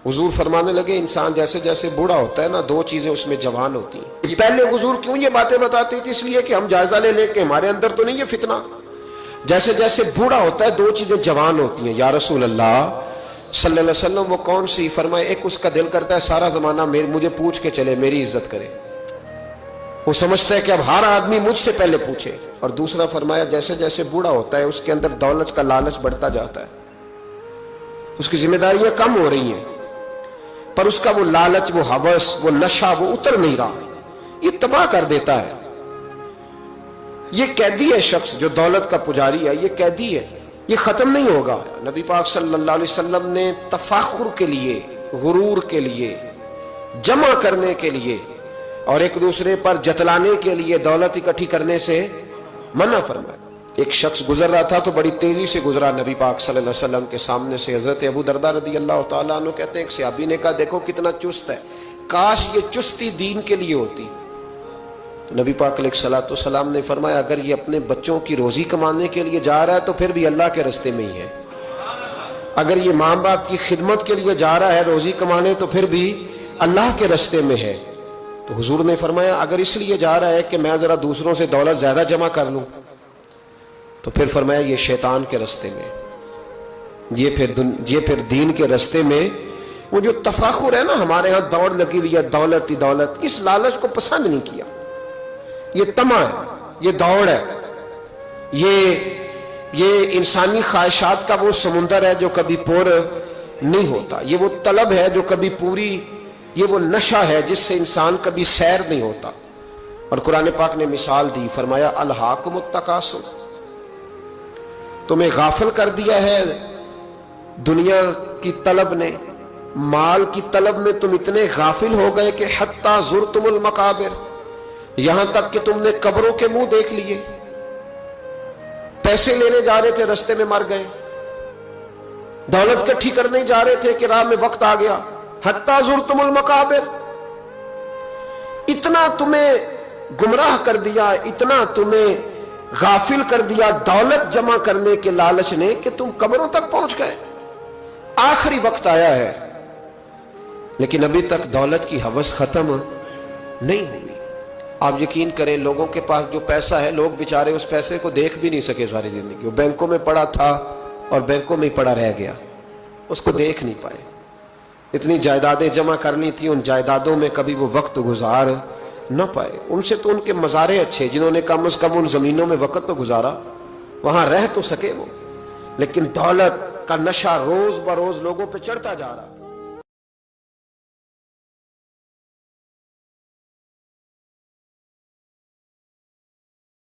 حضور فرمانے لگے انسان جیسے جیسے بوڑھا ہوتا ہے نا، دو چیزیں اس میں جوان ہوتی ہیں۔ پہلے حضور کیوں یہ باتیں بتاتے تھے؟ اس لیے کہ ہم جائزہ لے لیں کہ ہمارے اندر تو نہیں یہ فتنہ۔ جیسے جیسے بوڑھا ہوتا ہے دو چیزیں جوان ہوتی ہیں۔ یا رسول اللہ صلی اللہ علیہ وسلم وہ کون سی؟ فرمائے ایک اس کا دل کرتا ہے سارا زمانہ مجھے پوچھ کے چلے، میری عزت کرے، وہ سمجھتا ہے کہ اب ہر آدمی مجھ سے پہلے پوچھے۔ اور دوسرا فرمایا جیسے جیسے بوڑھا ہوتا ہے اس کے اندر دولت کا لالچ بڑھتا جاتا ہے، اس کی ذمہ داریاں کم ہو رہی ہیں، پر اس کا وہ لالچ، وہ ہوس، وہ نشہ وہ اتر نہیں رہا، یہ تباہ کر دیتا ہے۔ یہ قیدی ہے شخص جو دولت کا پجاری ہے، یہ قیدی ہے، یہ ختم نہیں ہوگا۔ نبی پاک صلی اللہ علیہ وسلم نے تفاخر کے لیے، غرور کے لیے، جمع کرنے کے لیے اور ایک دوسرے پر جتلانے کے لیے دولت اکٹھی کرنے سے منع فرمایا۔ ایک شخص گزر رہا تھا تو بڑی تیزی سے گزرا نبی پاک صلی اللہ علیہ وسلم کے سامنے سے۔ حضرت ابو درداء رضی اللہ تعالیٰ عنہ کہتے ہیں ایک صحابی نے کہا دیکھو کتنا چست ہے، کاش یہ چستی دین کے لیے ہوتی۔ تو نبی پاک علیہ الصلوۃ والسلام نے فرمایا اگر یہ اپنے بچوں کی روزی کمانے کے لیے جا رہا ہے تو پھر بھی اللہ کے راستے میں ہی ہے، اگر یہ ماں باپ کی خدمت کے لیے جا رہا ہے روزی کمانے تو پھر بھی اللہ کے راستے میں ہے۔ تو حضور نے فرمایا اگر اس لیے جا رہا ہے کہ میں ذرا دوسروں سے دولت زیادہ جمع کر لوں تو پھر فرمایا یہ شیطان کے راستے میں، یہ پھر دین کے راستے میں۔ وہ جو تفاخر ہے نا، ہمارے ہاں دوڑ لگی ہوئی ہے دولت ہی دولت، اس لالچ کو پسند نہیں کیا۔ یہ طمع ہے، یہ دوڑ ہے، یہ انسانی خواہشات کا وہ سمندر ہے جو کبھی پور نہیں ہوتا، یہ وہ طلب ہے جو کبھی پوری، یہ وہ نشہ ہے جس سے انسان کبھی سیر نہیں ہوتا۔ اور قرآن پاک نے مثال دی، فرمایا الہاکم التکاثر، تمہیں غافل کر دیا ہے دنیا کی طلب نے، مال کی طلب میں تم اتنے غافل ہو گئے کہ حتی زرتم المقابر، یہاں تک کہ تم نے قبروں کے منہ دیکھ لیے، پیسے لینے جا رہے تھے رستے میں مر گئے، دولت اکٹھی کرنے جا رہے تھے کہ راہ میں وقت آ گیا، حتی زرتم المقابر۔ اتنا تمہیں گمراہ کر دیا، اتنا تمہیں غافل کر دیا دولت جمع کرنے کے لالچ نے کہ تم قبروں تک پہنچ گئے۔ آخری وقت آیا ہے لیکن ابھی تک دولت کی ہوس ختم نہیں ہوئی۔ آپ یقین کریں لوگوں کے پاس جو پیسہ ہے، لوگ بیچارے اس پیسے کو دیکھ بھی نہیں سکے ساری زندگی، وہ بینکوں میں پڑا تھا اور بینکوں میں ہی پڑا رہ گیا، اس کو دیکھ نہیں پائے۔ اتنی جائیدادیں جمع کرنی تھی، ان جائیدادوں میں کبھی وہ وقت گزار نہ پائے۔ ان سے تو ان کے مزارے اچھے، جنہوں نے کم از کم ان زمینوں میں وقت تو گزارا، وہاں رہ تو سکے وہ، لیکن دولت کا نشہ روز بروز لوگوں پہ چڑھتا جا رہا۔